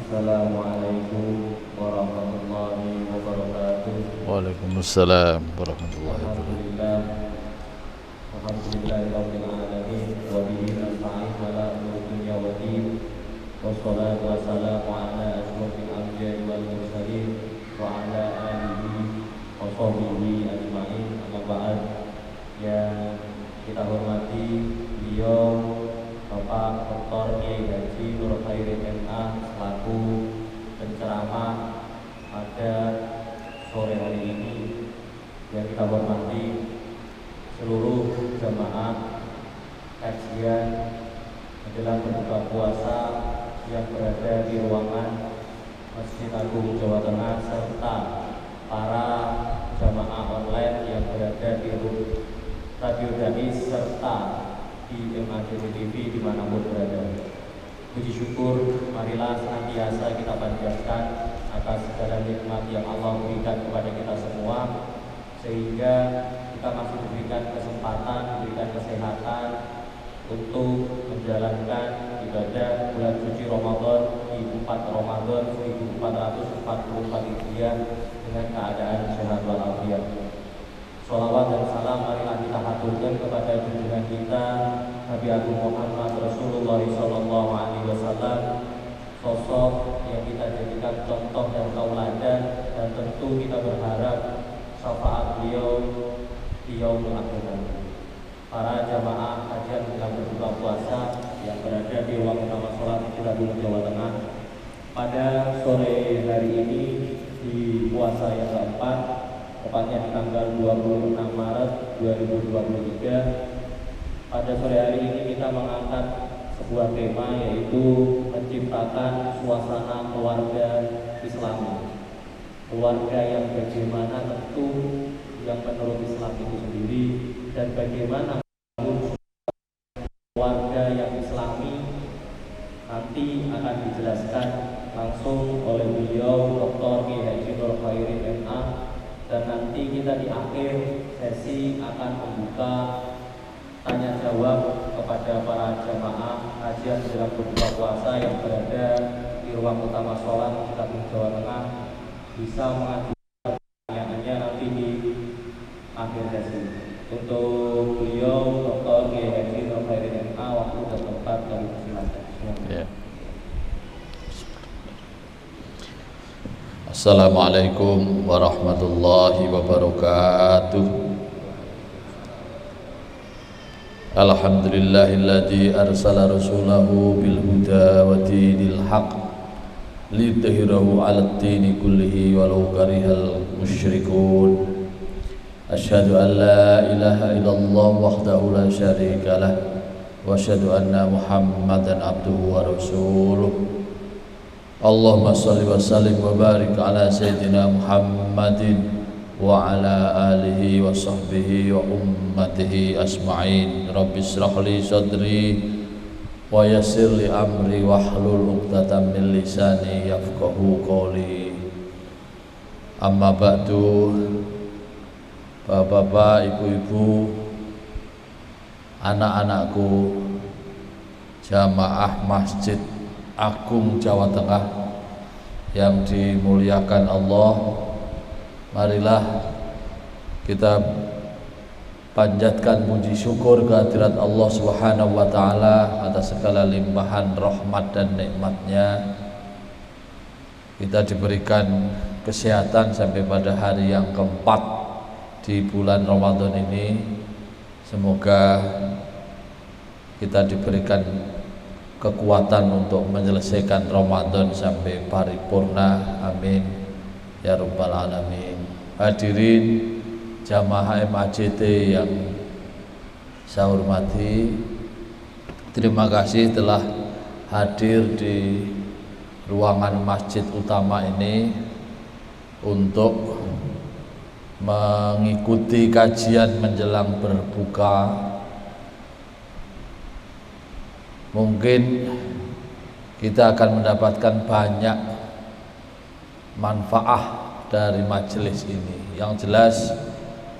Assalamualaikum warahmatullahi wabarakatuh. Waalaikumsalam warahmatullahi wabarakatuh. Alhamdulillah. Alhamdulillahirabbil alamin wa bihi nasta'in ala umuri dunya waddin. Wassalatu wassalamu ala asyrofil anbiya'i wal mursalin wa ala alihi wa sahbihi ajma'in. Amma ba'd. Yang kita hormati beliau Bapak Dr. Kiai Haji Nur Khairin MA selaku penceramah pada sore hari ini. Yang kita hormati seluruh jamaah kajian menjelang berbuka puasa yang berada di ruangan Masjid Agung Jawa Tengah serta para jamaah online yang berada di Radio Dais serta di MADW TV dimanapun berada. Puji syukur marilah senantiasa kita panjatkan atas segala nikmat yang Allah berikan kepada kita semua, sehingga kita masih diberikan kesempatan, diberikan kesehatan untuk menjalankan ibadah bulan suci Ramadan di 4 Ramadan 1444 Hijriah dengan keadaan sehat walafiat. Sholawat dan salam marilah kita haturkan kepada junjungan kita Nabi Agung Muhammad Rasulullah Sallallahu Alaihi Wasallam, sosok yang kita jadikan contoh dan tauladan, dan tentu kita berharap syafaat beliau di yaumul akhir. Para jamaah kajian yang berbuka puasa yang berada di ruang utama sholat di Agung Jawa Tengah pada sore hari ini di puasa yang keempat, tepatnya di tanggal 26 Maret 2023. Pada sore hari ini kita mengangkat sebuah tema, yaitu menciptakan suasana keluarga Islami. Keluarga yang bagaimana, tentu yang menurut Islam itu sendiri, dan bagaimana keluarga yang Islami nanti akan dijelaskan langsung oleh beliau Dr. Kiai Haji Nur Khairin MA. Dan nanti kita di akhir sesi akan membuka tanya jawab kepada para jamaah kajian dalam berbuka puasa yang berada di ruang utama sholat di Agung Jawa Tengah, bisa mengajukan pertanyaannya nanti di akhir sesi. Untuk beliau Dr. Kiai Haji Nur Khairin MA, waktu dan tempat kami persilakan. Ya. Assalamualaikum warahmatullahi wabarakatuh. Alhamdulillahilladzi arsala rasulahu bil huda wa dinil haq lidhhirahu 'alad dini kullihi walau karihal musyrikun. Asyhadu an la ilaha illallah wahdahu la syarika lah wa asyhadu anna Muhammadan abduhu wa rasuluh. Allahumma salli wa sallim wa barik ala sayyidina Muhammadin wa ala alihi wa sahbihi wa ummatihi asma'in. Rabbi shrah li sadri wa yassir li amri wahlul 'uqdatam min lisani yafqahu qawli. Amma ba'du. Bapak-bapak, ibu-ibu, anak-anakku, jamaah Masjid Agung Jawa Tengah yang dimuliakan Allah, marilah kita panjatkan puji syukur kehadirat Allah Subhanahu wa taala atas segala limpahan rahmat dan nikmatnya. Kita diberikan kesehatan sampai pada hari yang keempat di bulan Ramadan ini. Semoga kita diberikan kekuatan untuk menyelesaikan Ramadan sampai paripurna, amin ya rabbal alamin. Hadirin jamaah MAJT yang saya hormati, terima kasih telah hadir di ruangan masjid utama ini untuk mengikuti kajian menjelang berbuka. Mungkin kita akan mendapatkan banyak manfaat dari majelis ini. Yang jelas,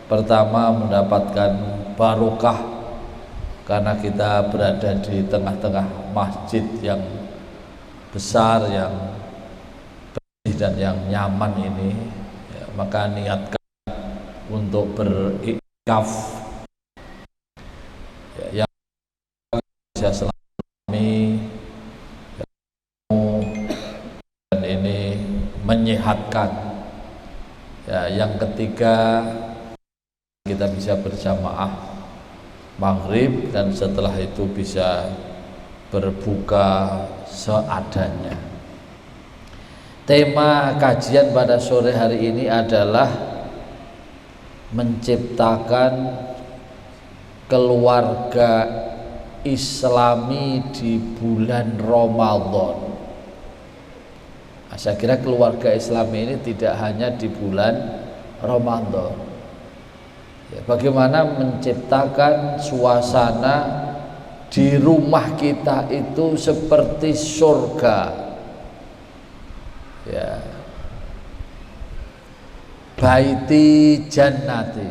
pertama mendapatkan barokah karena kita berada di tengah-tengah masjid yang besar, yang dan yang nyaman ini, ya, maka niatkan untuk beriktikaf, ya, yang bisa selami, ya, dan ini menyehatkan. Ya, yang ketiga, kita bisa berjamaah maghrib dan setelah itu bisa berbuka seadanya. Tema kajian pada sore hari ini adalah menciptakan keluarga Islami di bulan Ramadan. Nah, saya kira keluarga Islami ini tidak hanya di bulan Ramadan. Ya, bagaimana menciptakan suasana di rumah kita itu seperti surga. Ya, baiti jannati,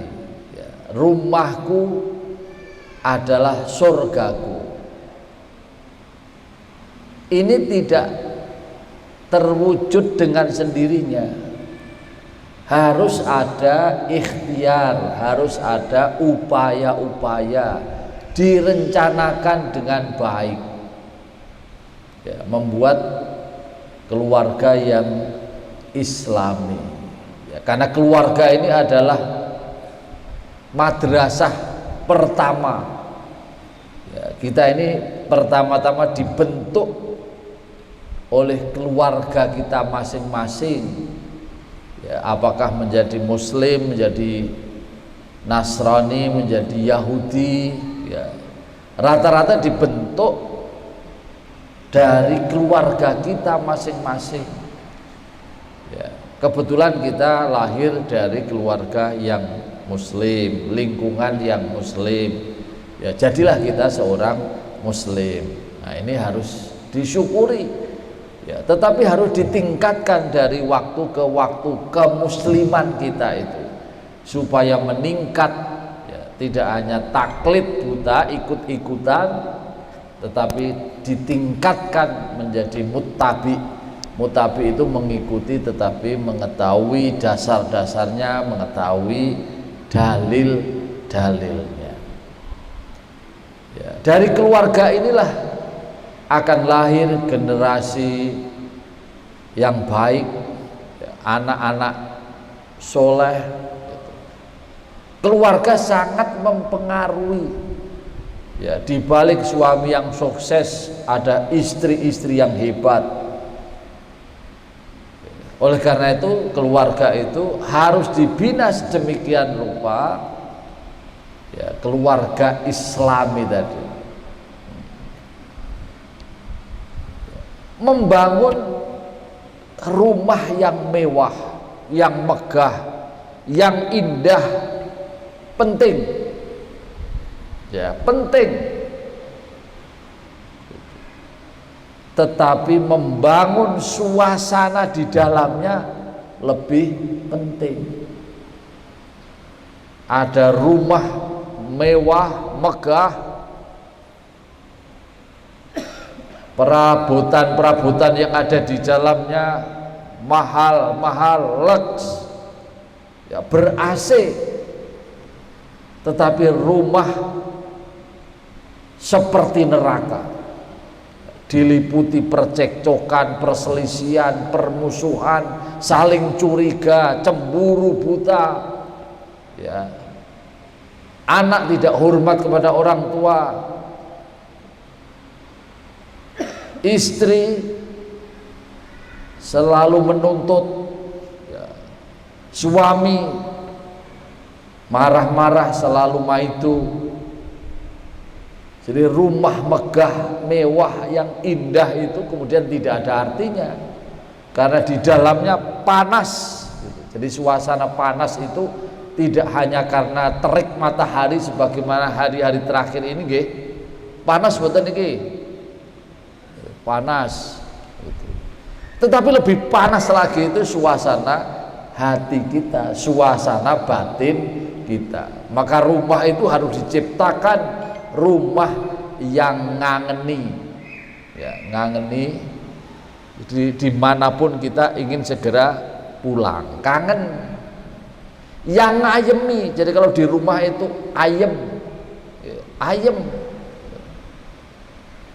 ya, rumahku adalah surgaku. Ini tidak terwujud dengan sendirinya, harus ada ikhtiar, harus ada upaya-upaya, direncanakan dengan baik, ya, membuat keluarga yang Islami, ya, karena keluarga ini adalah madrasah pertama, ya, kita ini pertama-tama dibentuk oleh keluarga kita masing-masing, ya, apakah menjadi Muslim, menjadi Nasrani, menjadi Yahudi, ya, rata-rata dibentuk dari keluarga kita masing-masing. Ya, kebetulan kita lahir dari keluarga yang Muslim, lingkungan yang Muslim, ya, jadilah kita seorang Muslim. Nah, ini harus disyukuri, ya, tetapi harus ditingkatkan dari waktu ke waktu kemusliman kita itu supaya meningkat, ya, tidak hanya taklid buta ikut-ikutan, tetapi ditingkatkan menjadi muttabi. Muttabi itu mengikuti tetapi mengetahui dasar-dasarnya, mengetahui dalil-dalilnya. Ya, dari keluarga inilah akan lahir generasi yang baik, ya, anak-anak soleh. Keluarga sangat mempengaruhi. Ya, di balik suami yang sukses ada istri-istri yang hebat. Oleh karena itu keluarga itu harus dibina sedemikian rupa, ya, keluarga Islami tadi. Membangun rumah yang mewah, yang megah, yang indah penting. Ya, penting, tetapi membangun suasana di dalamnya lebih penting. Ada rumah mewah, megah, perabotan-perabotan yang ada di dalamnya mahal-mahal, lux, ya, ber-AC, tetapi rumah seperti neraka, diliputi percekcokan, perselisihan, permusuhan, saling curiga, cemburu buta, ya, anak tidak hormat kepada orang tua, istri selalu menuntut, ya, suami marah-marah selalu maitu. Jadi rumah megah, mewah, yang indah itu kemudian tidak ada artinya karena di dalamnya panas. Jadi suasana panas itu tidak hanya karena terik matahari sebagaimana hari-hari terakhir ini, nggih. Panas mboten niki. Panas gitu. Tetapi lebih panas lagi itu suasana hati kita, suasana batin kita. Maka rumah itu harus diciptakan rumah yang ngangeni, ya, ngangeni Dimanapun kita ingin segera pulang, kangen. Yang ngayemi, jadi kalau di rumah itu ayem,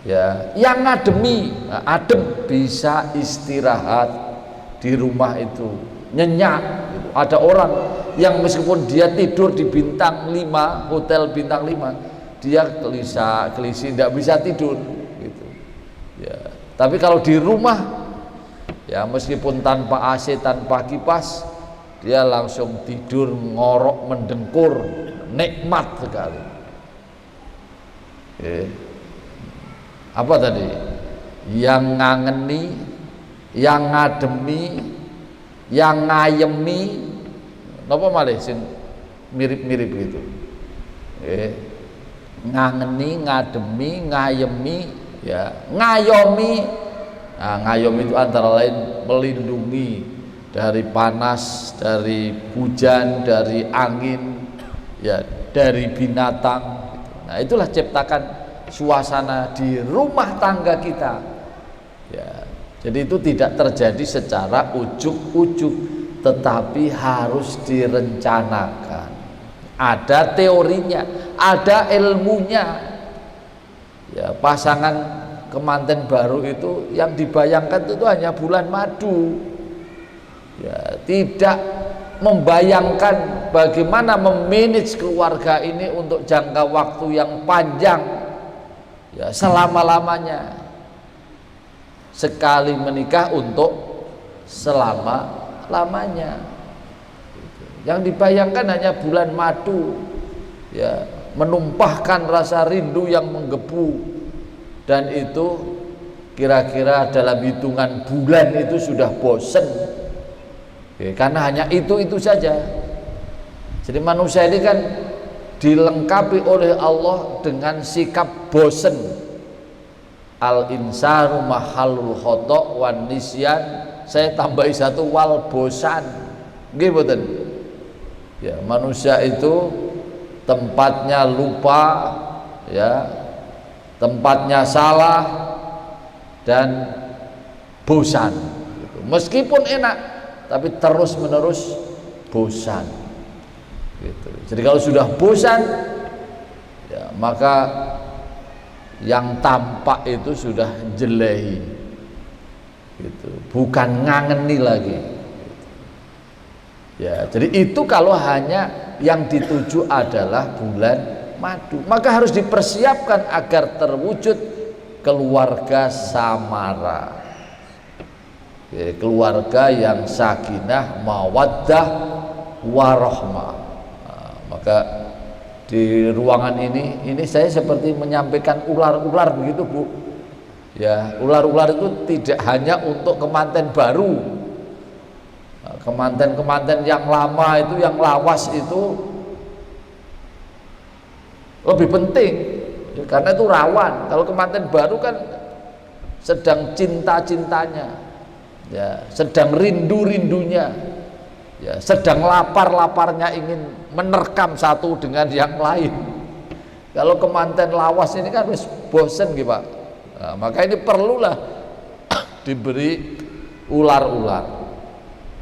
ya. Yang ngademi, adem, bisa istirahat di rumah itu, nyenyak. Gitu. Ada orang yang meskipun dia tidur di bintang 5, hotel bintang 5, dia kelisi, tidak bisa tidur. Gitu. Ya. Tapi kalau di rumah, ya meskipun tanpa AC, tanpa kipas, dia langsung tidur ngorok mendengkur, nikmat sekali. Apa tadi? Yang ngangeni, yang ngademi, yang ngayemi, napa malih sing mirip-mirip gitu. Ngangeni, ngademi, ngayemi, ya, ngayomi. Nah, ngayomi itu antara lain melindungi dari panas, dari hujan, dari angin, ya, dari binatang. Nah, itulah ciptakan suasana di rumah tangga kita. Ya, jadi itu tidak terjadi secara ujuk-ujuk, tetapi harus direncanakan. Ada teorinya, ada ilmunya. Ya, pasangan kemanten baru itu yang dibayangkan itu hanya bulan madu. Ya, tidak membayangkan bagaimana memanage keluarga ini untuk jangka waktu yang panjang, ya, selama-lamanya. Sekali menikah untuk selama-lamanya. Yang dibayangkan hanya bulan madu, ya, menumpahkan rasa rindu yang menggebu, dan itu kira-kira dalam hitungan bulan itu sudah bosen. Karena hanya itu saja. Jadi manusia ini kan dilengkapi oleh Allah dengan sikap bosen. Al insanu mahallul khata' wan nisyan. Saya tambahi satu, wal bosan. Nggih mboten? Ya, manusia itu tempatnya lupa, ya, tempatnya salah dan bosan. Meskipun enak, tapi terus menerus bosan. Gitu. Jadi kalau sudah bosan, ya, maka yang tampak itu sudah jelehi. Gitu. Bukan ngangeni lagi. Ya, jadi itu kalau hanya yang dituju adalah bulan madu, maka harus dipersiapkan agar terwujud keluarga samara, ya, keluarga yang sakinah, mawaddah, warahmah. Nah, maka di ruangan ini saya seperti menyampaikan ular-ular begitu, Bu. Ya, ular-ular itu tidak hanya untuk kemanten baru. Kemanten-kemanten yang lama itu, yang lawas itu lebih penting, karena itu rawan. Kalau kemanten baru kan sedang cinta-cintanya, ya, sedang rindu-rindunya, ya, sedang lapar-laparnya ingin menerkam satu dengan yang lain. Kalau kemanten lawas ini kan wis bosen gitu, Pak. Nah, maka ini perlulah diberi ular-ular.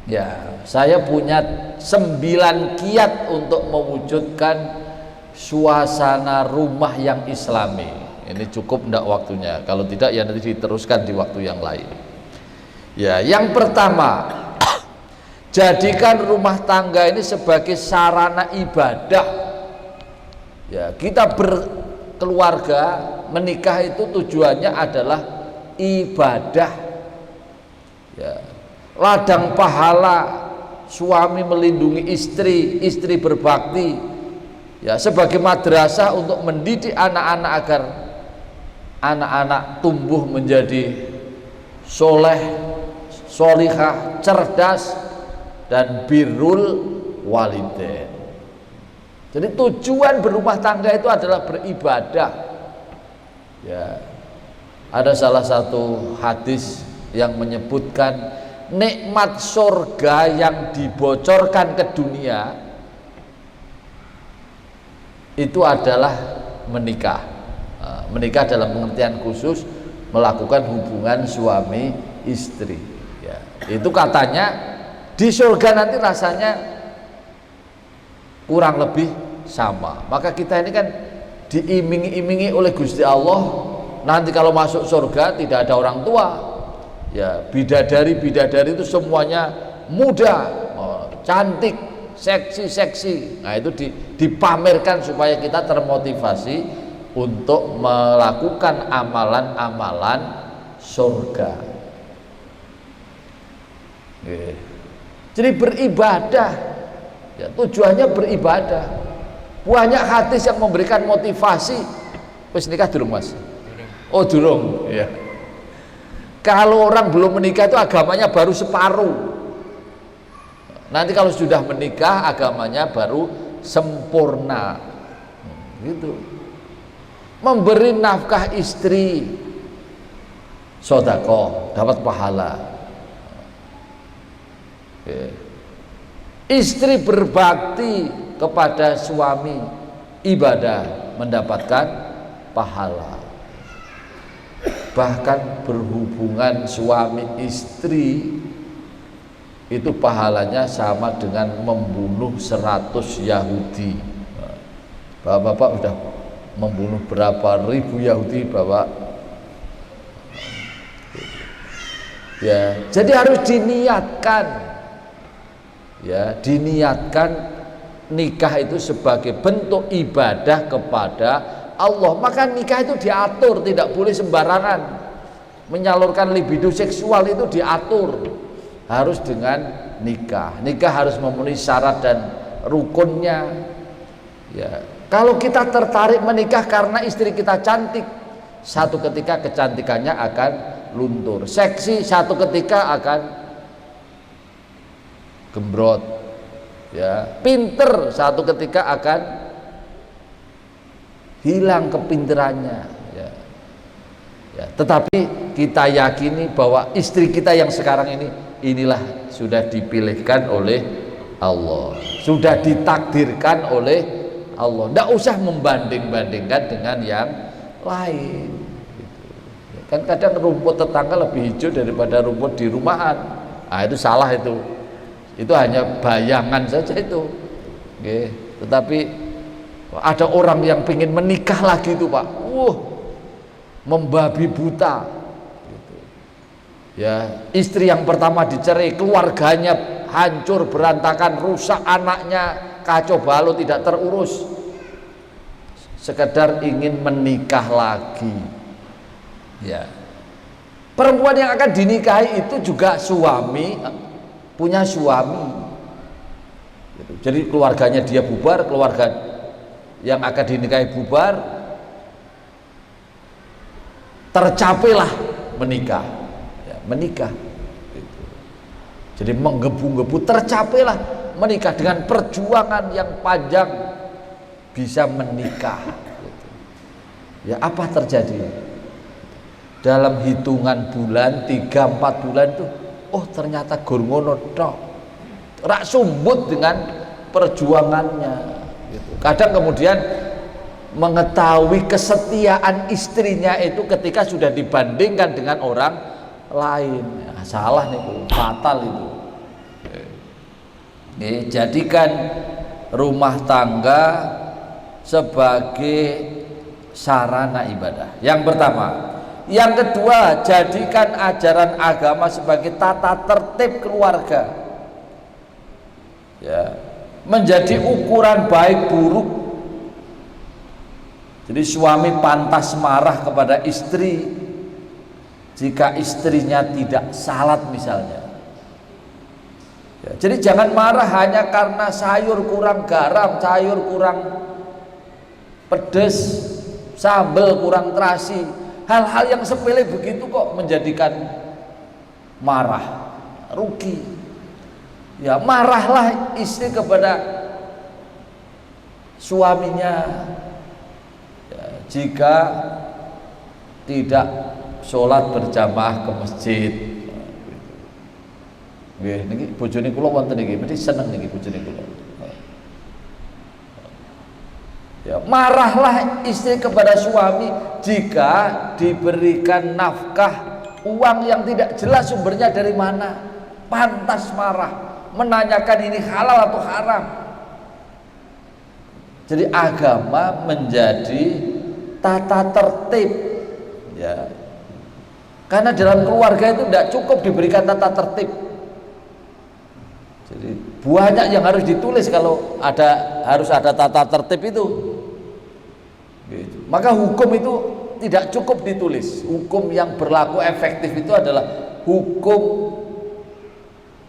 Ya, saya punya 9 kiat untuk mewujudkan suasana rumah yang islami. Ini cukup enggak waktunya? Kalau tidak ya nanti diteruskan di waktu yang lain. Ya, yang pertama, jadikan rumah tangga ini sebagai sarana ibadah. Ya, kita berkeluarga, menikah itu tujuannya adalah ibadah. Ya, ladang pahala suami melindungi istri, istri berbakti, ya, sebagai madrasah untuk mendidik anak-anak agar anak-anak tumbuh menjadi soleh, solihah, cerdas, dan birrul walidain. Jadi tujuan berumah tangga itu adalah beribadah. Ya, ada salah satu hadis yang menyebutkan nikmat surga yang dibocorkan ke dunia itu adalah menikah. Menikah dalam pengertian khusus melakukan hubungan suami istri. Ya, itu katanya di surga nanti rasanya kurang lebih sama. Maka kita ini kan diiming-imingi oleh Gusti Allah, nanti kalau masuk surga tidak ada orang tua. Ya, bidadari itu semuanya muda, cantik, seksi. Nah, itu dipamerkan supaya kita termotivasi untuk melakukan amalan-amalan surga. Jadi beribadah, ya, tujuannya beribadah. Banyak hadis yang memberikan motivasi. Wis nikah durung, Mas? Oh, durung. Ya. Kalau orang belum menikah itu agamanya baru separuh. Nanti kalau sudah menikah agamanya baru sempurna. Gitu. Memberi nafkah istri, sedekah, dapat pahala. Istri berbakti kepada suami, ibadah, mendapatkan pahala. Bahkan berhubungan suami istri itu pahalanya sama dengan membunuh 100 Yahudi. Bapak-bapak sudah membunuh berapa ribu Yahudi, Bapak? Ya, jadi harus diniatkan. Ya, diniatkan nikah itu sebagai bentuk ibadah kepada Allah. Maka nikah itu diatur, tidak boleh sembarangan. Menyalurkan libido seksual itu diatur, harus dengan nikah. Nikah harus memenuhi syarat dan rukunnya. Ya, kalau kita tertarik menikah karena istri kita cantik, satu ketika kecantikannya akan luntur. Seksi, satu ketika akan gembrot. Ya, pinter, satu ketika akan hilang kepinterannya. Ya. Ya, tetapi kita yakini bahwa istri kita yang sekarang inilah sudah dipilihkan oleh Allah, sudah ditakdirkan oleh Allah. Tidak usah membanding-bandingkan dengan yang lain. Gitu. Ya, kan kadang rumput tetangga lebih hijau daripada rumput di rumahan. Nah, itu salah itu. Itu hanya bayangan saja itu. Oke. Tetapi ada orang yang ingin menikah lagi itu, Pak. Membabi buta. Gitu. Ya, istri yang pertama dicerai, keluarganya hancur berantakan, rusak, anaknya kacau balau, tidak terurus. Sekedar ingin menikah lagi. Ya. Perempuan yang akan dinikahi itu juga suami, punya suami. Gitu. Jadi keluarganya dia bubar, keluarga yang akan dinikahi bubar, tercapailah menikah. Ya, menikah. Gitu. Jadi menggebu-gebu, tercapailah menikah dengan perjuangan yang panjang, bisa menikah. Gitu. Ya, apa terjadi? Dalam hitungan bulan, 3-4 bulan itu, oh ternyata gur ngono tok. Rak sumbut dengan perjuangannya. Gitu. Kadang kemudian mengetahui kesetiaan istrinya itu ketika sudah dibandingkan dengan orang lain. Nah, salah nih, fatal itu. Jadikan rumah tangga sebagai sarana ibadah. Yang pertama. Yang kedua, jadikan ajaran agama sebagai tata tertib keluarga. Ya, menjadi ukuran baik buruk. Jadi suami pantas marah kepada istri jika istrinya tidak salat misalnya. Ya, jadi jangan marah hanya karena sayur kurang garam, sayur kurang pedas, sambal kurang terasi. Hal-hal yang sepele begitu kok menjadikan marah, rugi. Ya, marahlah istri kepada suaminya ya, jika tidak sholat berjamaah ke masjid. Nggih, niki bojone kula wonten niki, mesti seneng niki bojone kula. Ya, marahlah istri kepada suami jika diberikan nafkah uang yang tidak jelas sumbernya dari mana, pantas marah, menanyakan ini halal atau haram. Jadi agama menjadi tata tertib, ya. Karena dalam keluarga itu tidak cukup diberikan tata tertib. Jadi banyak yang harus ditulis kalau harus ada tata tertib itu. Gitu. Maka hukum itu tidak cukup ditulis. Hukum yang berlaku efektif itu adalah hukum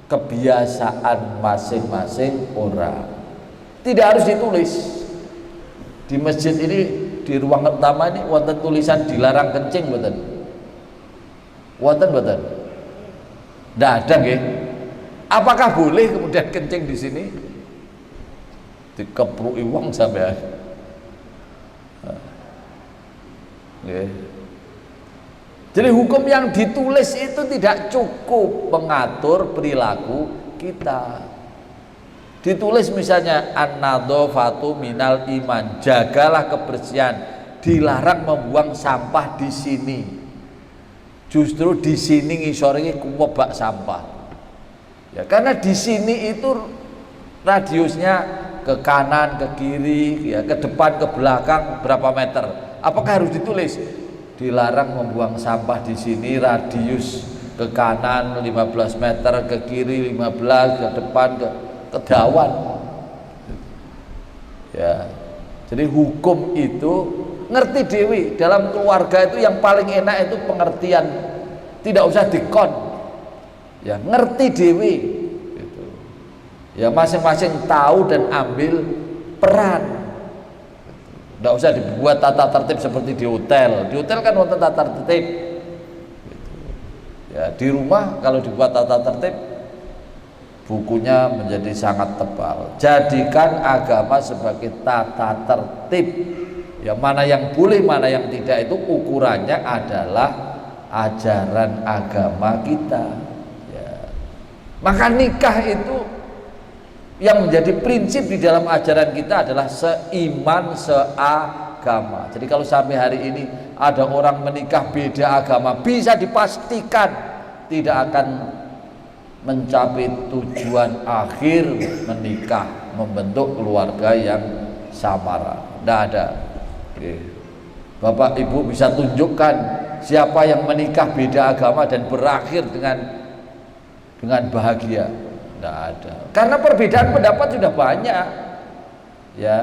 kebiasaan masing-masing orang. Tidak harus ditulis. Di masjid ini, di ruang utama ini wonten tulisan dilarang kencing mboten? Wonten mboten? Ndak ada nggih. Apakah boleh kemudian kencing di sini? Dikepruki wong sampean. Nggih. Jadi hukum yang ditulis itu tidak cukup mengatur perilaku kita. Ditulis misalnya an-nadhafatu minal iman, jagalah kebersihan, dilarang membuang sampah di sini. Justru di sini ngisor iki kuwebak sampah. Ya, karena di sini itu radiusnya ke kanan, ke kiri, ya, ke depan, ke belakang berapa meter. Apakah harus ditulis? Dilarang membuang sampah di sini radius ke kanan 15 meter, ke kiri 15, ke depan ke dawan. Ya. Jadi hukum itu ngerti dewi. Dalam keluarga itu yang paling enak itu pengertian. Tidak usah dikon. Ya, ngerti dewi. Gitu. Ya, masing-masing tahu dan ambil peran. Tidak usah dibuat tata tertib seperti di hotel. Di hotel kan wonten tata tertib. Gitu. Ya, di rumah kalau dibuat tata tertib bukunya menjadi sangat tebal. Jadikan agama sebagai tata tertib. Ya, mana yang boleh, mana yang tidak itu ukurannya adalah ajaran agama kita. Ya. Maka nikah itu yang menjadi prinsip di dalam ajaran kita adalah seiman, seagama. Jadi kalau sampai hari ini ada orang menikah beda agama, bisa dipastikan tidak akan mencapai tujuan akhir menikah, membentuk keluarga yang samara. Tidak ada. Oke. Bapak Ibu bisa tunjukkan siapa yang menikah beda agama dan berakhir dengan bahagia? Tidak ada. Karena perbedaan pendapat sudah banyak. Ya.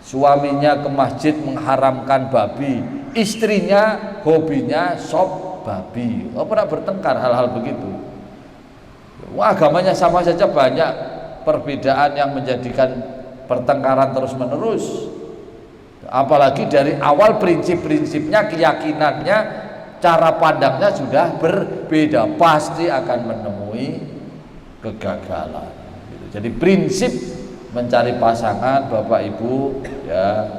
Suaminya ke masjid mengharamkan babi, istrinya hobinya sop babi. Oh, pernah bertengkar hal-hal begitu. Agamanya sama saja, banyak perbedaan yang menjadikan pertengkaran terus-menerus. Apalagi dari awal prinsip-prinsipnya, keyakinannya, cara pandangnya sudah berbeda, pasti akan menemui kegagalan. Jadi prinsip mencari pasangan, Bapak Ibu, ya,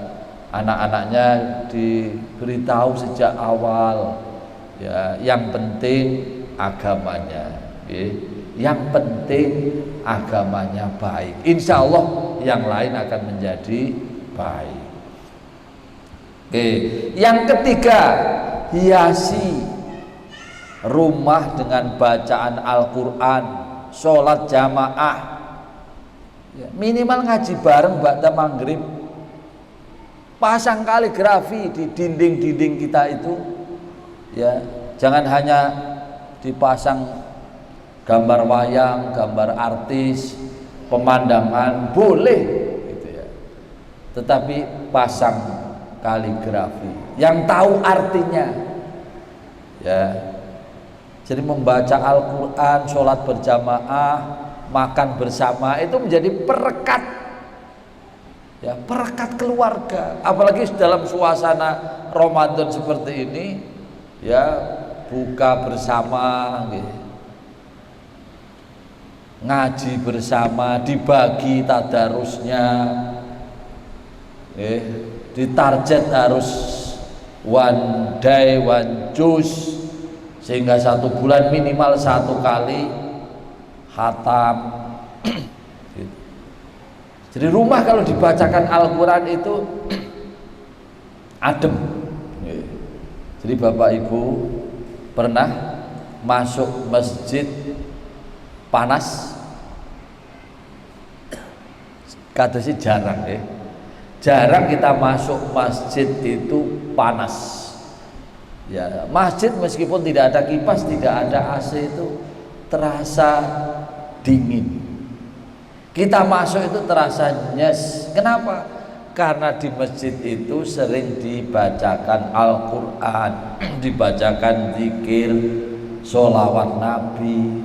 anak-anaknya diberitahu sejak awal, ya, yang penting agamanya, ya. Yang penting agamanya baik, insya Allah yang lain akan menjadi baik. Oke. Yang ketiga, hiasi rumah dengan bacaan Al-Quran, sholat jamaah, ya, minimal ngaji bareng ba'da maghrib, pasang kaligrafi di dinding-dinding kita itu, ya, jangan hanya dipasang gambar wayang, gambar artis, pemandangan boleh gitu ya. Tetapi pasang kaligrafi yang tahu artinya. Ya. Jadi membaca Al-Qur'an, sholat berjamaah, makan bersama itu menjadi perekat. Ya, perekat keluarga. Apalagi dalam suasana Ramadan seperti ini, ya, buka bersama gitu. Ngaji bersama, dibagi tadarusnya, ditarget harus one day one juz, sehingga 1 bulan minimal 1 kali khatam. Jadi rumah kalau dibacakan Al-Quran itu adem. Jadi Bapak Ibu, Pernah masuk masjid panas? Kata sih jarang ya. Jarang kita masuk masjid itu panas. Ya, masjid meskipun tidak ada kipas, tidak ada AC itu terasa dingin. Kita masuk itu terasa nyes. Kenapa? Karena di masjid itu sering dibacakan Al-Quran, dibacakan zikir, sholawat Nabi.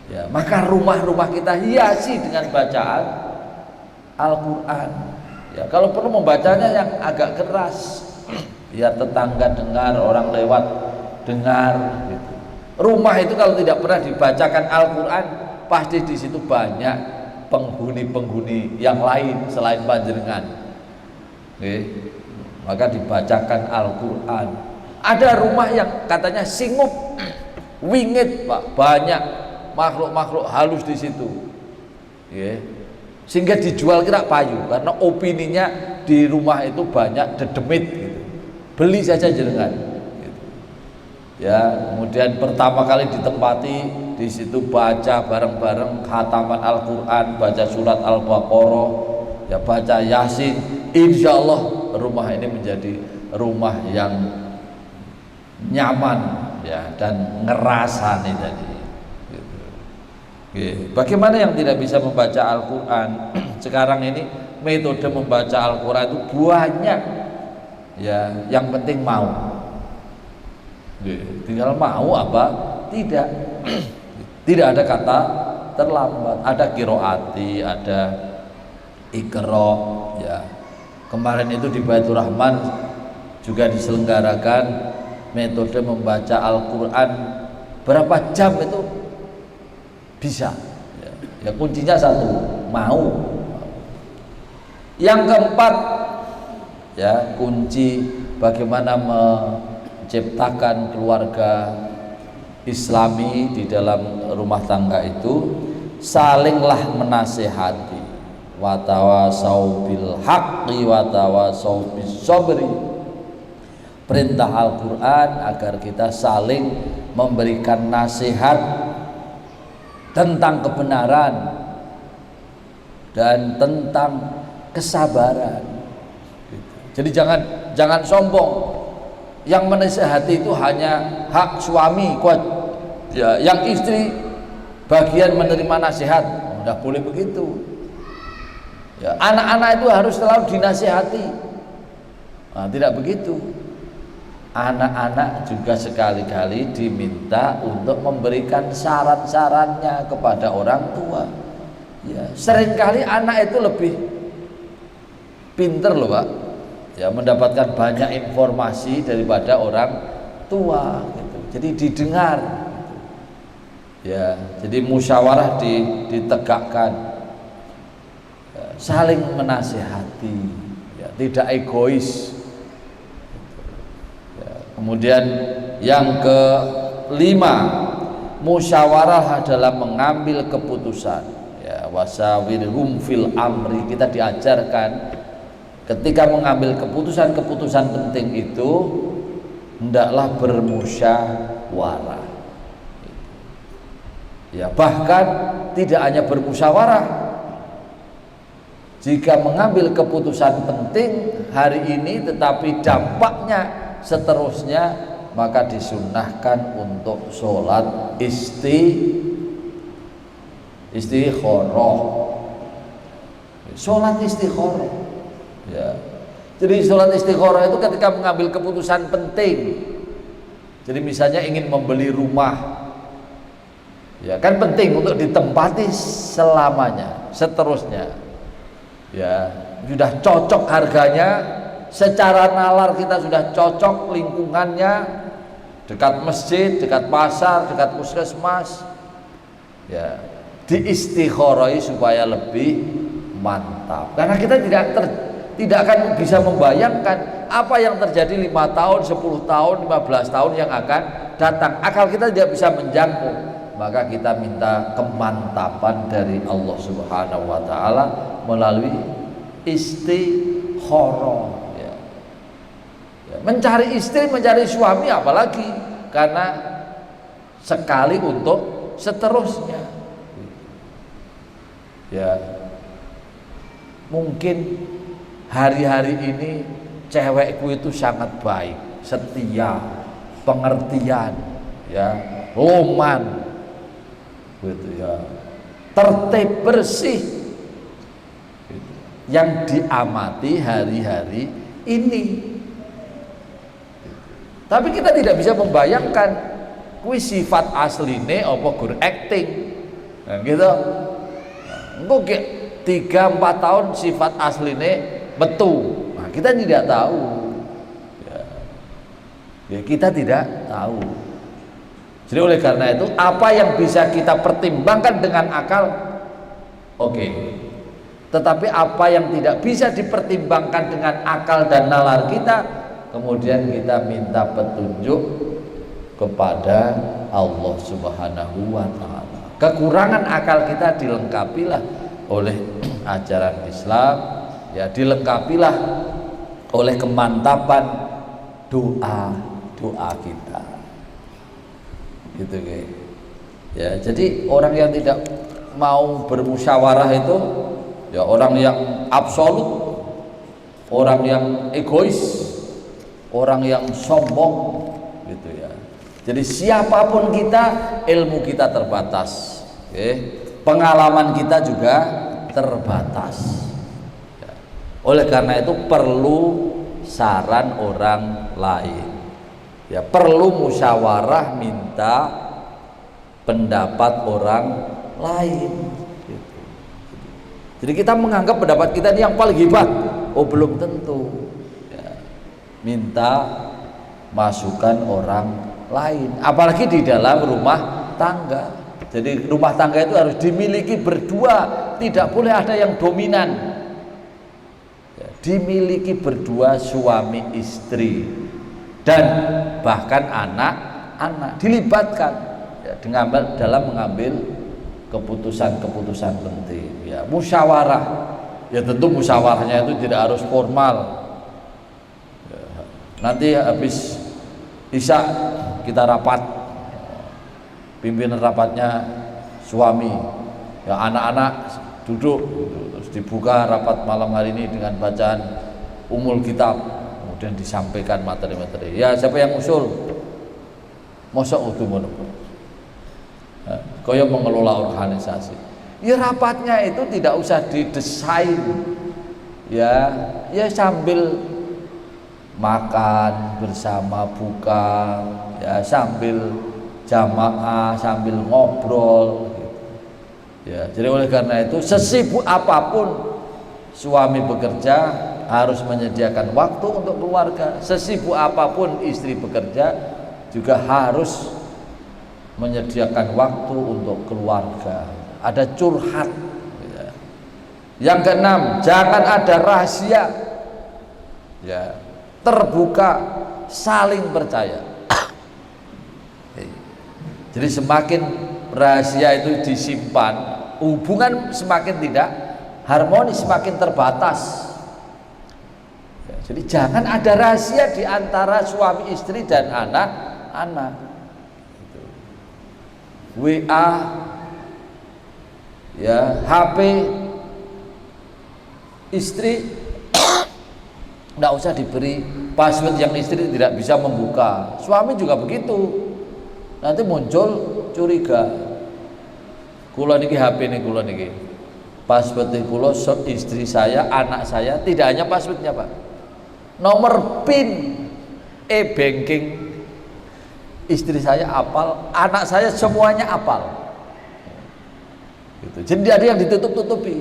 Ya, maka rumah-rumah kita hiasi dengan bacaan Al-Quran. Ya, kalau perlu membacanya yang agak keras, biar tetangga dengar, orang lewat dengar. Gitu. Rumah itu kalau tidak pernah dibacakan Al-Quran, pasti di situ banyak penghuni-penghuni yang lain selain panjenengan. Maka dibacakan Al-Quran. Ada rumah yang katanya singup, wingit, Pak, banyak makhluk-makhluk halus di situ. Sehingga dijual kira payu, karena opininya di rumah itu banyak dedemit gitu. Beli saja jenengan. Gitu. Ya, kemudian pertama kali ditempati di situ baca bareng-bareng khataman Al-Quran, baca surat Al-Baqarah, ya baca Yasin. Insya Allah rumah ini menjadi rumah yang nyaman ya dan ngerasani tadi. Gitu. Bagaimana yang tidak bisa membaca Al-Quran? Sekarang ini metode membaca Al-Quran itu banyak. Ya, yang penting mau. Tinggal mau apa? Tidak. Tidak ada kata terlambat. Ada qiraati, ada iqra, ya. Kemarin itu di Baitur Rahman juga diselenggarakan metode membaca Al-Quran berapa jam itu bisa. Ya, kuncinya satu, mau. Yang keempat, ya, kunci bagaimana menciptakan keluarga Islami di dalam rumah tangga itu salinglah menasehati, watawasau bil haqqi watawasau bis sabri. Perintah Al-Quran agar kita saling memberikan nasihat tentang kebenaran dan tentang kesabaran. Jadi jangan sombong. Yang menasehati itu hanya hak suami, ya, yang istri bagian menerima nasihat. Tidak boleh begitu. Ya, anak-anak itu harus selalu dinasihati. Nah, tidak begitu. Anak-anak juga sekali-kali diminta untuk memberikan saran-sarannya kepada orang tua. Ya, seringkali anak itu lebih pinter loh, Pak. Ya, mendapatkan banyak informasi daripada orang tua gitu. Jadi didengar gitu. Ya, jadi musyawarah ditegakkan, ya, saling menasihati, ya, tidak egois gitu. Ya, kemudian yang kelima, musyawarah adalah mengambil keputusan, ya, wasawirhum fil amri. Kita diajarkan ketika mengambil keputusan-keputusan penting itu hendaklah bermusyawarah. Ya, bahkan tidak hanya bermusyawarah. Jika mengambil keputusan penting hari ini tetapi dampaknya seterusnya, maka disunnahkan untuk sholat istikharah. Sholat istikharah. Ya. Jadi sholat istikharah itu ketika mengambil keputusan penting. Jadi misalnya ingin membeli rumah, ya kan penting untuk ditempati selamanya, seterusnya. Ya, sudah cocok harganya, secara nalar kita sudah cocok lingkungannya, dekat masjid, dekat pasar, dekat puskesmas. Ya, diistikharai supaya lebih mantap. Karena kita tidak akan bisa membayangkan apa yang terjadi 5 tahun, 10 tahun, 15 tahun yang akan datang. Akal kita tidak bisa menjangkau. Maka kita minta kemantapan dari Allah Subhanahu wa taala melalui istikharah. Ya. Ya, mencari istri, mencari suami apalagi karena sekali untuk seterusnya. Ya, mungkin hari-hari ini cewekku itu sangat baik, setia, pengertian, ya, loman, gitu ya, tertib, bersih, gitu. Yang diamati hari-hari ini. Tapi kita tidak bisa membayangkan kuwi sifat asline apa gur acting. Nah, gitu. Engko 3-4 tahun sifat asline metu. Nah, kita tidak tahu. Ya, kita tidak tahu. Jadi oleh karena itu, apa yang bisa kita pertimbangkan dengan akal, oke. Tetapi apa yang tidak bisa dipertimbangkan dengan akal dan nalar kita, kemudian kita minta petunjuk kepada Allah Subhanahu wa ta'ala. Kekurangan akal kita dilengkapilah oleh ajaran Islam, ya, dilengkapilah oleh kemantapan doa kita, gitu ya. Jadi orang yang tidak mau bermusyawarah itu ya orang yang absolut, orang yang egois, orang yang sombong, gitu ya. Jadi siapapun kita, ilmu kita terbatas, pengalaman kita juga terbatas. Oleh karena itu perlu saran orang lain, ya, perlu musyawarah, minta pendapat orang lain, gitu. Jadi kita menganggap pendapat kita ini yang paling hebat, oh belum tentu, ya. Minta masukan orang lain, apalagi di dalam rumah tangga. Jadi rumah tangga itu harus dimiliki berdua, tidak boleh ada yang dominan, ya, dimiliki berdua, suami istri dan bahkan anak-anak dilibatkan, ya, dalam mengambil keputusan-keputusan penting, ya. Musyawarah, ya tentu musyawarahnya itu tidak harus formal, ya. Nanti habis isya kita rapat, pimpinan rapatnya suami, ya, anak-anak duduk, terus dibuka rapat malam hari ini dengan bacaan umul kitab, kemudian disampaikan materi-materi. Ya, siapa yang usul? Mosok utuh ngono. Kaya mengelola organisasi. Ya rapatnya itu tidak usah didesain. Ya sambil makan bersama, buka, ya sambil jamaah, sambil ngobrol, gitu. Ya, jadi oleh karena itu sesibuk apapun suami bekerja harus menyediakan waktu untuk keluarga. Sesibuk apapun istri bekerja juga harus menyediakan waktu untuk keluarga. Ada curhat, ya. Yang keenam, jangan ada rahasia, ya, terbuka, saling percaya. Jadi semakin rahasia itu disimpan, hubungan semakin tidak harmonis, semakin terbatas. Jadi jangan ada rahasia di antara suami istri dan anak-anak. WA, ya, HP istri tidak usah diberi password yang istri tidak bisa membuka. Suami juga begitu. Nanti muncul curiga. Kula niki HP nih, kula niki password kula, istri saya, anak saya, tidak hanya passwordnya Pak, nomor PIN e-banking istri saya apal, anak saya semuanya apal, gitu. Jadi ada yang ditutup-tutupi.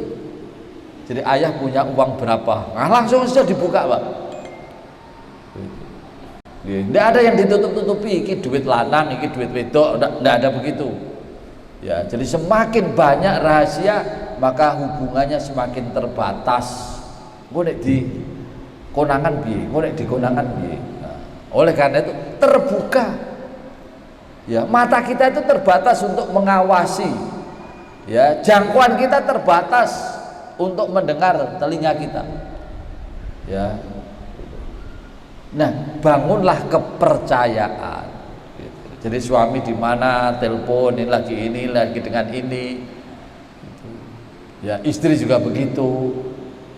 Jadi ayah punya uang berapa, nah langsung saja dibuka Pak. Tidak ada yang ditutup-tutupi, ini duit lanang, ini duit wedok, tidak ada begitu. Ya, jadi semakin banyak rahasia, maka hubungannya semakin terbatas. Ngonek di konangan piye, ngonek di konangan piye. Nah, oleh karena itu terbuka. Ya, mata kita itu terbatas untuk mengawasi. Ya, jangkauan kita terbatas untuk mendengar telinga kita. Ya. Nah, bangunlah kepercayaan. Gitu. Jadi suami di mana, telepon ini lagi dengan ini. Ya, istri juga begitu.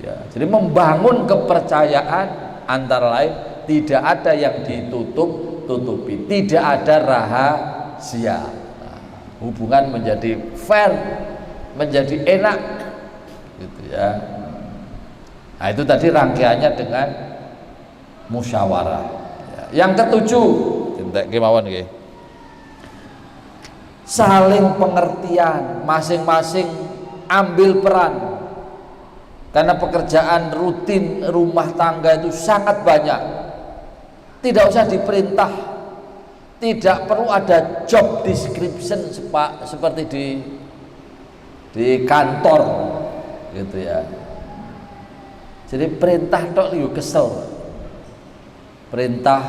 Ya, jadi membangun kepercayaan antara lain, tidak ada yang ditutupi, tidak ada rahasia. Nah, hubungan menjadi fair, menjadi enak, gitu ya. Nah, itu tadi rangkaiannya dengan musyawarah. Ya. Yang ketujuh, saling pengertian, masing-masing ambil peran. Karena pekerjaan rutin rumah tangga itu sangat banyak, tidak usah diperintah, tidak perlu ada job description seperti di kantor, gitu ya. Jadi perintah tok liu kesel, perintah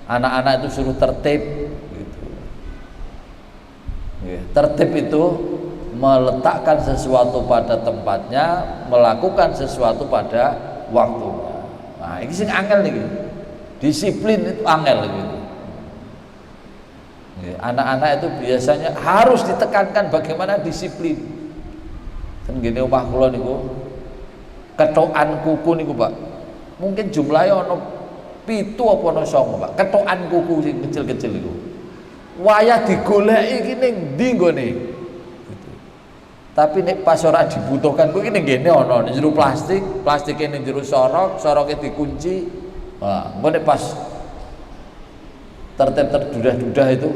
anak-anak itu suruh tertib, gitu. Tertib itu meletakkan sesuatu pada tempatnya, melakukan sesuatu pada waktunya. Nah, ini sing angel nih, disiplin itu angel gitu. Anak-anak itu biasanya harus ditekankan bagaimana disiplin. Kan gini omah kula niku, ketokan kuku niku Pak, mungkin jumlahnya ono 7 apa ono 9 Pak, ketokan kuku sing kecil-kecil niku. Wayah digoleki iki ning ndi nggone. Tapi nek pas ora dibutuhkan kuwi ning ngene ana ning jero plastike ning jero soroke dikunci. Nah, engko nek pas terdudah-dudah itu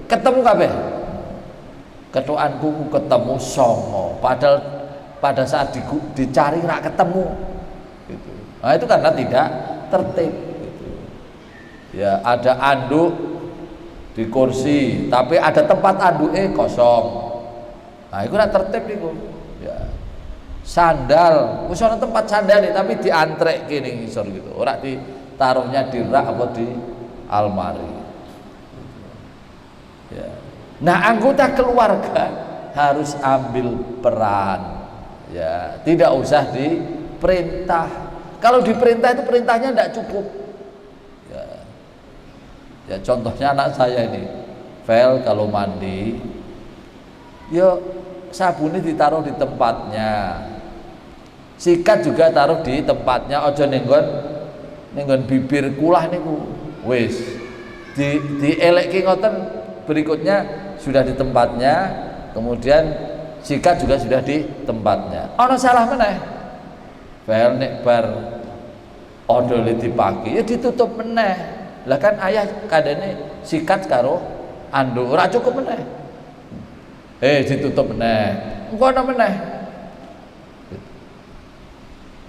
ketemu kabeh. Kethokan kuku ketemu 9, padahal pada saat dicari ora ketemu. Gitu. Nah, itu karena tidak tertib gitu. Ya, ada anduk di kursi, tapi ada tempat anduke kosong. Nah, itu ora tertib niku. Ya. Sandal, wis ana tempat sandal tapi diantrek kene ngisor gitu. Ora ditaruhnya di rak apa di almari. Ya. Nah, anggota keluarga harus ambil peran. Ya, tidak usah diperintah. Kalau diperintah itu perintahnya tidak cukup. Ya. Ya, contohnya anak saya ini, Vel kalau mandi, yo sabunnya ditaruh di tempatnya, sikat juga taruh di tempatnya, ojo nenggon bibir kulah niku, wis dieleki ngoten, berikutnya sudah di tempatnya, kemudian sikat juga sudah di tempatnya. Ono salah meneh, Vel nek bar odole dipaki ya ditutup meneh. Lah kan ayah kadene sikat karo anduk ora cukup meneh. Ditutup meneh. Engko ana meneh.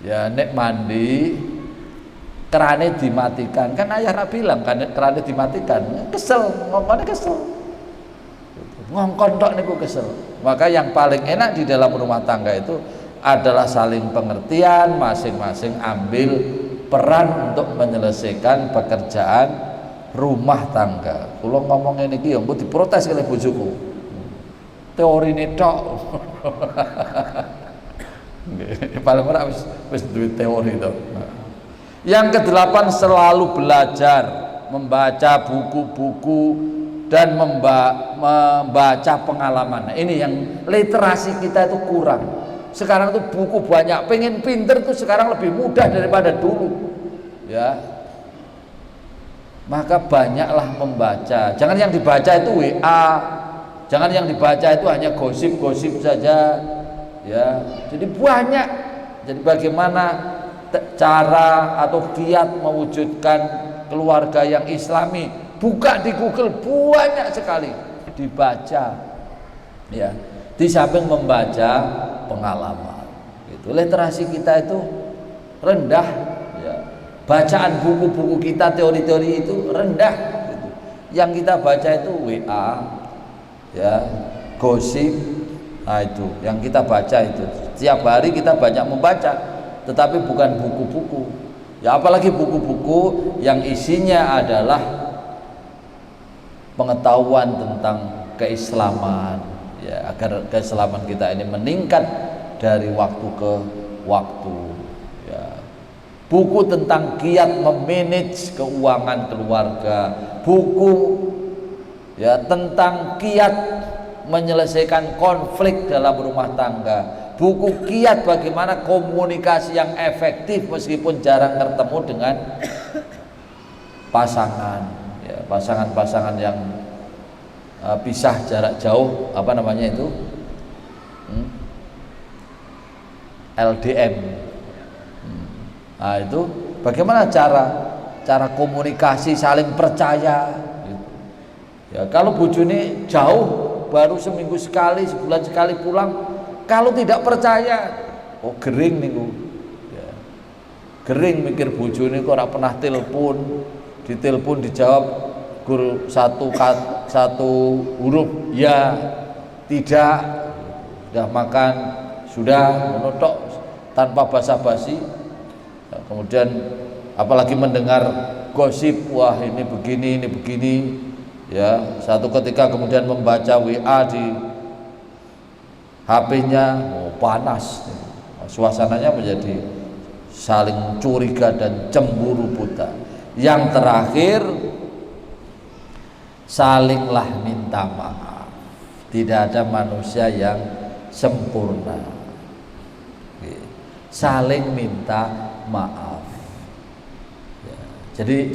Ya nek mandi kerane dimatikan. Kan ayah ra bilang kan kerane dimatikan. Kesel, ngongkone kesel. Ngongkon tok niku kesel. Maka yang paling enak di dalam rumah tangga itu adalah saling pengertian, masing-masing ambil peran untuk menyelesaikan pekerjaan rumah tangga. Kula ngomong ngene iki ya engko diprotes oleh bojoku. Teori ini tok. Paling ora wis duwe teori to. Yang ke-8 selalu belajar, membaca buku-buku dan membaca pengalaman. Nah, ini yang literasi kita itu kurang. Sekarang tuh buku banyak, pengen pinter tuh sekarang lebih mudah daripada dulu. Ya. Maka banyaklah membaca. Jangan yang dibaca itu WA. Jangan yang dibaca itu hanya gosip-gosip saja, ya. Jadi banyak. Jadi bagaimana cara atau kiat mewujudkan keluarga yang islami? Buka di Google banyak sekali, dibaca, ya. Di samping membaca pengalaman, gitu. Literasi kita itu rendah, ya. Bacaan buku-buku kita teori-teori itu rendah, gitu. Yang kita baca itu WA. Ya, gosip, nah itu yang kita baca itu. Setiap hari kita banyak membaca, tetapi bukan buku-buku. Ya apalagi buku-buku yang isinya adalah pengetahuan tentang keislaman, ya agar keislaman kita ini meningkat dari waktu ke waktu. Ya. buku tentang kiat memanage keuangan keluarga, buku ya tentang kiat menyelesaikan konflik dalam rumah tangga, buku kiat bagaimana komunikasi yang efektif meskipun jarang bertemu dengan pasangan, ya, pasangan-pasangan yang pisah jarak jauh, apa namanya itu, LDM. Nah itu bagaimana cara komunikasi saling percaya gitu. Ya kalau bojone jauh baru seminggu sekali, sebulan sekali pulang, kalau tidak percaya, oh gering niku. Ya. Gering mikir bojone kok ora pernah telepon, ditelepon dijawab gur satu huruf ya, tidak, sudah makan, sudah menutuk tanpa basa-basi. Ya, kemudian apalagi mendengar gosip, wah ini begini, ya satu ketika kemudian membaca WA di HP-nya, oh, panas, suasananya menjadi saling curiga dan cemburu buta. Yang terakhir, salinglah minta maaf. Tidak ada manusia yang sempurna. Saling minta maaf. Ya, jadi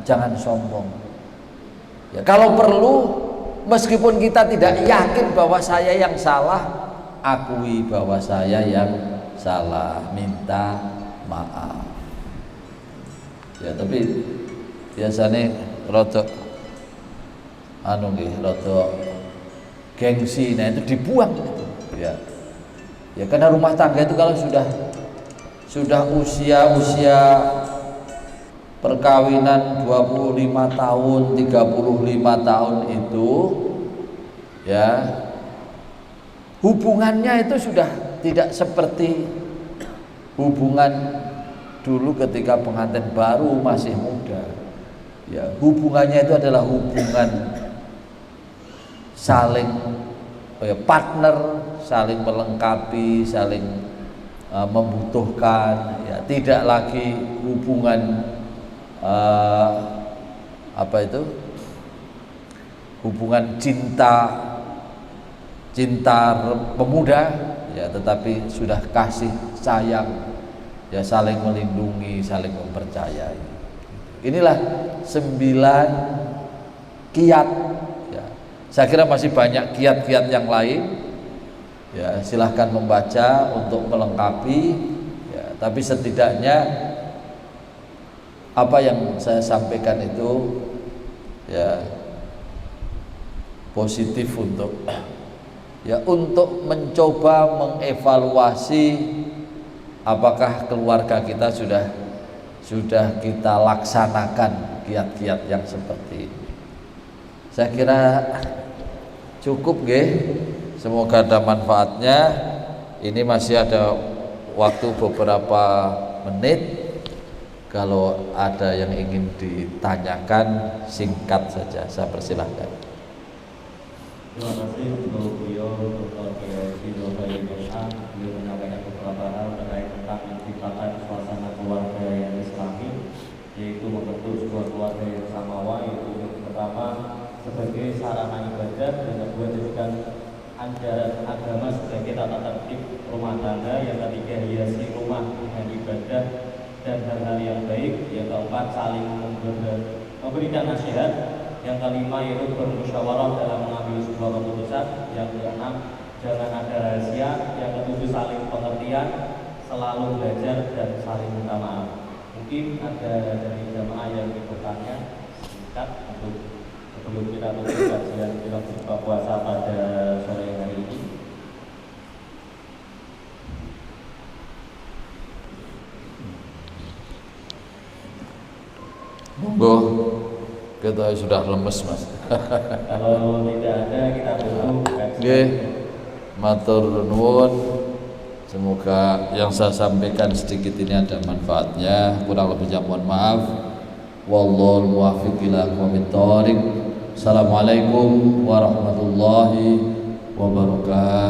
jangan sombong. Ya, kalau perlu, meskipun kita tidak yakin bahwa saya yang salah, akui bahwa saya yang salah, minta maaf. Ya tapi biasanya rodok rodok gengsi, nah itu dibuang gitu. Ya karena rumah tangga itu kalau sudah usia perkawinan 25 tahun, 35 tahun itu, ya hubungannya itu sudah tidak seperti hubungan dulu ketika pengantin baru masih muda. Ya, hubungannya itu adalah hubungan saling partner, saling melengkapi, saling membutuhkan. Ya, tidak lagi hubungan hubungan cinta pemuda, ya, tetapi sudah kasih sayang. Ya saling melindungi, saling mempercayai. Inilah 9 kiat. Ya, saya kira masih banyak kiat-kiat yang lain. Ya silahkan membaca untuk melengkapi. Ya, tapi setidaknya apa yang saya sampaikan itu ya positif untuk mencoba mengevaluasi apakah keluarga kita sudah kita laksanakan kiat-kiat yang seperti ini. Saya kira cukup nggih. Semoga ada manfaatnya. Ini masih ada waktu beberapa menit. Kalau ada yang ingin ditanyakan singkat saja, saya persilahkan. Terima kasih untuk beliau Dr. Kiai Nurul Iman. Beliau menyampaikan beberapa hal terkait tentang menciptakan suasana keluarga yang islami, yaitu membentuk sebuah keluarga yang samawa, yaitu yang pertama sebagai sarana ibadah, dan kedua jadikan ajaran agama sebagai tata tertib rumah tangga, yang ketiga hiasi rumah dengan ibadah dan hal-hal yang baik, yang keempat saling memberikan nasihat, yang kelima yaitu bermusyawarah dalam mengambil sebuah keputusan, yang keenam jangan ada rahasia, yang ketujuh saling pengertian, selalu belajar dan saling minta maaf. Mungkin ada dari jamaah yang bertanya singkat untuk sebelum kita tutup kajian film buka puasa pada sore hari ini. Monggo, kita sudah lemes mas. Kalau tidak ada kita tutup kajian. Nggih, matur nuwun. Semoga yang saya sampaikan sedikit ini ada manfaatnya. Kurang lebihnya mohon maaf. Wallahul muwaffiq ila aqwamit thoriq. Assalamualaikum warahmatullahi wabarakatuh.